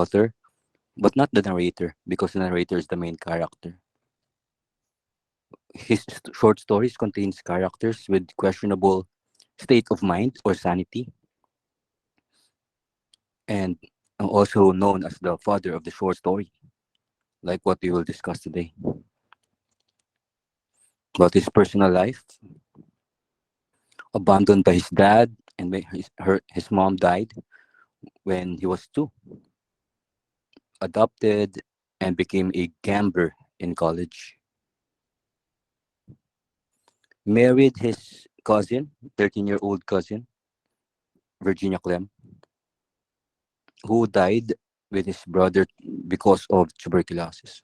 author, but not the narrator, because the narrator is the main character. His short stories contains characters with questionable state of mind or sanity, and also known as the father of the short story, like what we will discuss today. About his personal life, abandoned by his dad, and when his mom died when he was two, adopted, and became a gambler in college. Married his cousin, 13-year-old cousin, Virginia Clem, who died with his brother because of tuberculosis.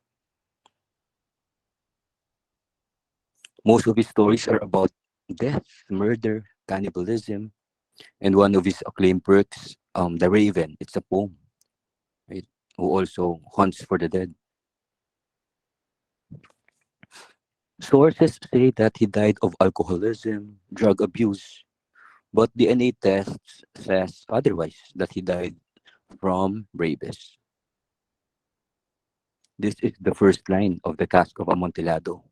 Most of his stories are about death, murder, cannibalism, and one of his acclaimed works, The Raven. It's a poem, right? Who also hunts for the dead. Sources say that he died of alcoholism, drug abuse, but DNA tests says otherwise, that he died from rabies. This is the first line of the Cask of Amontillado.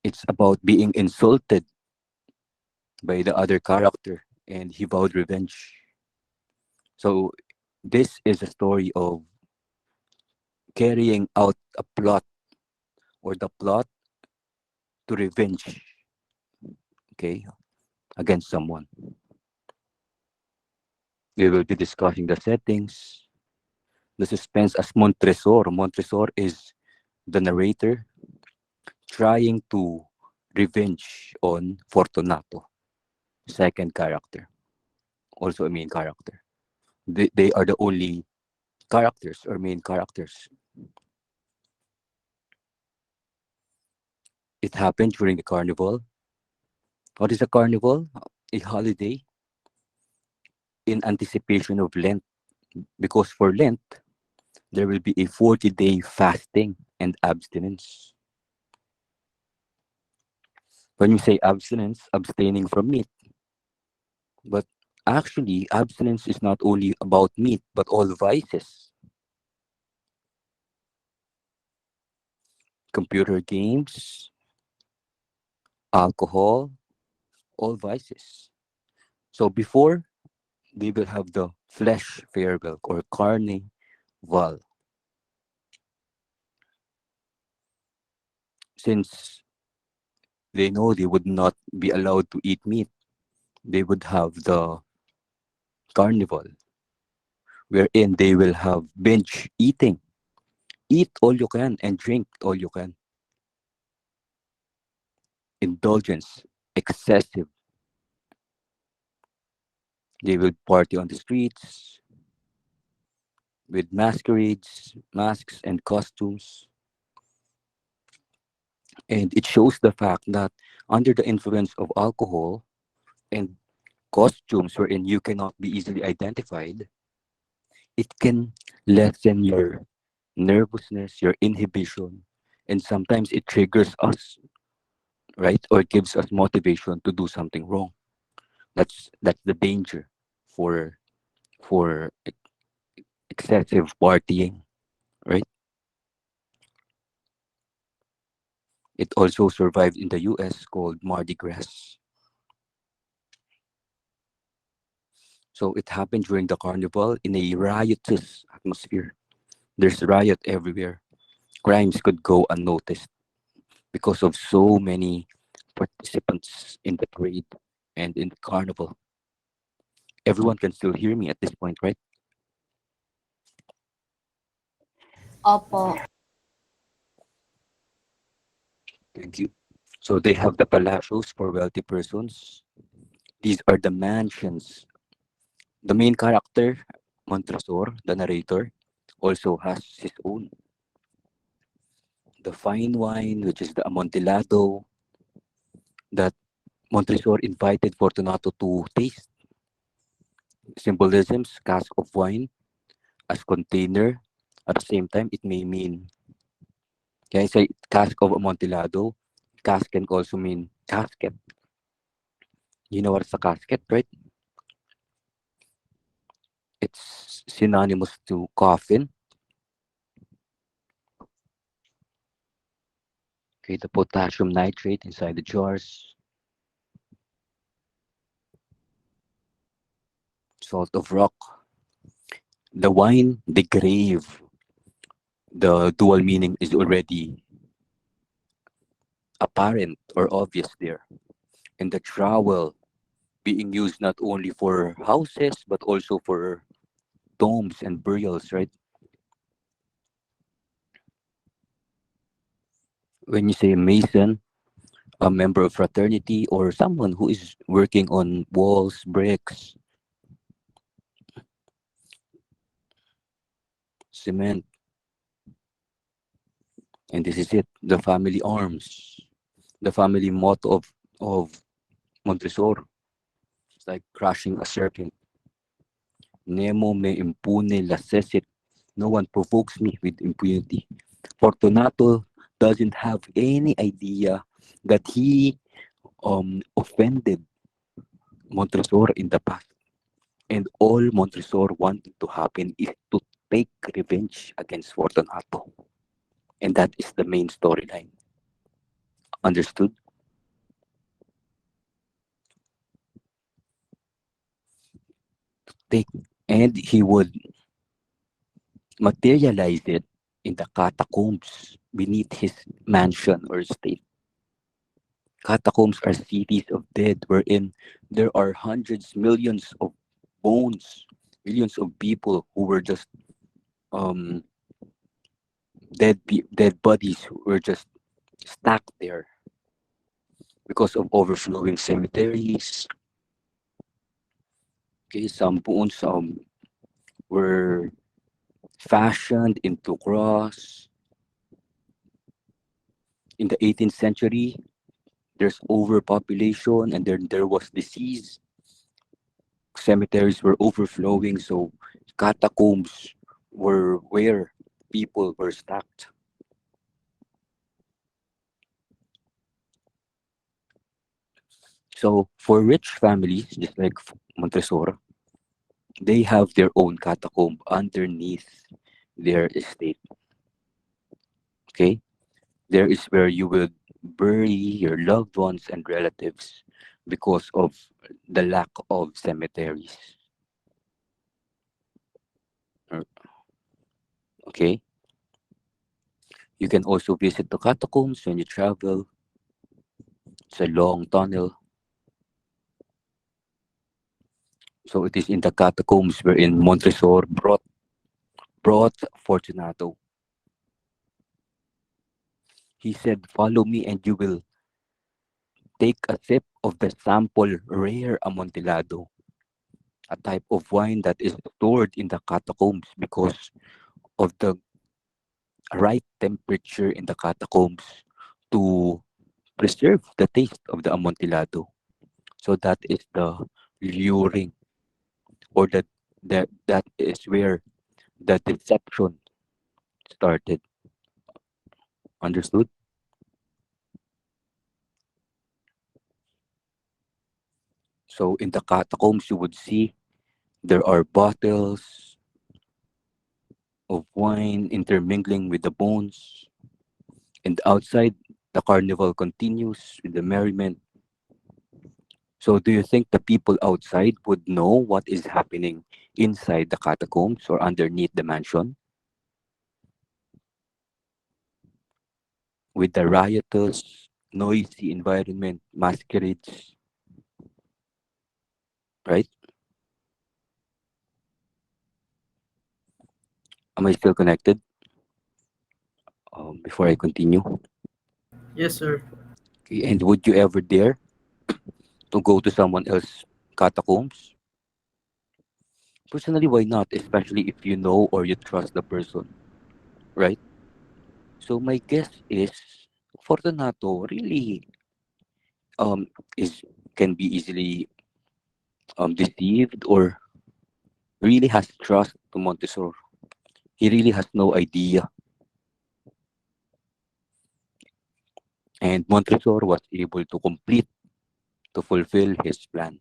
It's about being insulted by the other character, and he vowed revenge. So this is a story of carrying out a plot, or the plot to revenge, okay, against someone. We will be discussing the settings, the suspense as Montresor. Montresor is the narrator trying to revenge on Fortunato, second character, also a main character. They are the only characters or main characters. It happened during the carnival. What is a carnival? A holiday in anticipation of Lent, because for Lent, there will be a 40-day fasting and abstinence. When you say abstinence, abstaining from meat. But actually, abstinence is not only about meat, but all vices. Computer games, alcohol, all vices. So before, they will have the flesh farewell or carnival. Since they know they would not be allowed to eat meat, they would have the carnival, wherein they will have binge eating. Eat all you can and drink all you can. Indulgence, excessive. They will party on the streets with masquerades, masks, and costumes. And it shows the fact that under the influence of alcohol and costumes wherein you cannot be easily identified, it can lessen your nervousness, your inhibition, and sometimes it triggers us, right? Or gives us motivation to do something wrong. That's the danger for excessive partying, right? It also survived in the US called Mardi Gras. So it happened during the carnival in a riotous atmosphere. There's riot everywhere. Crimes could go unnoticed because of so many participants in the parade and in the carnival. Everyone can still hear me at this point, right? Opo. Thank you. So they have the palacios for wealthy persons. These are the mansions. The main character, Montresor, the narrator, also has his own. The fine wine, which is the Amontillado, that Montresor invited Fortunato to taste. Symbolisms, cask of wine as container. At the same time, it may mean, can I say cask of Amontillado? Cask can also mean casket. You know what's a casket, right? It's synonymous to coffin. Okay, the potassium nitrate inside the jars, salt of rock, the wine, the grave. The dual meaning is already apparent or obvious there. And the trowel being used not only for houses but also for tombs and burials, right? When you say a mason, a member of fraternity, or someone who is working on walls, bricks, cement, and this is it, the family arms, the family motto of Montresor. It's like crushing a serpent. Nemo me impune lacessit. No one provokes me with impunity. Fortunato doesn't have any idea that he offended Montresor in the past. And all Montresor wanted to happen is to take revenge against Fortunato. And that is the main storyline. Understood? Take and he would materialize it in the catacombs beneath his mansion or estate. Catacombs are cities of dead wherein there are hundreds, millions of bones, millions of people who were just um, dead bodies who were just stacked there because of overflowing cemeteries. Okay, some bones were fashioned into cross. In the 18th century, there's overpopulation and then there was disease. Cemeteries were overflowing, so catacombs were where people were stacked. So for rich families, just like Montresor, they have their own catacomb underneath their estate. Okay, there is where you will bury your loved ones and relatives because of the lack of cemeteries. Uh, Okay, you can also visit the catacombs when you travel. It's a long tunnel. So it is in the catacombs wherein Montresor brought Fortunato. He said, "Follow me and you will take a sip of the sample rare Amontillado, a type of wine that is stored in the catacombs because of the right temperature in the catacombs to preserve the taste of the Amontillado." So that is the luring, or that is where the deception started. Understood? So in the catacombs, you would see there are bottles of wine intermingling with the bones. And outside, the carnival continues with the merriment. So, do you think the people outside would know what is happening inside the catacombs or underneath the mansion? With the riotous, noisy environment, masquerades, right? Am I still connected? Before I continue. Yes, sir. Okay, and would you ever dare to go to someone else's catacombs? Personally, why not? Especially if you know or you trust the person, right? So my guess is Fortunato really um is can be easily deceived or really has trust to Montesor. He really has no idea, and Montesor was able to complete to fulfill his plan.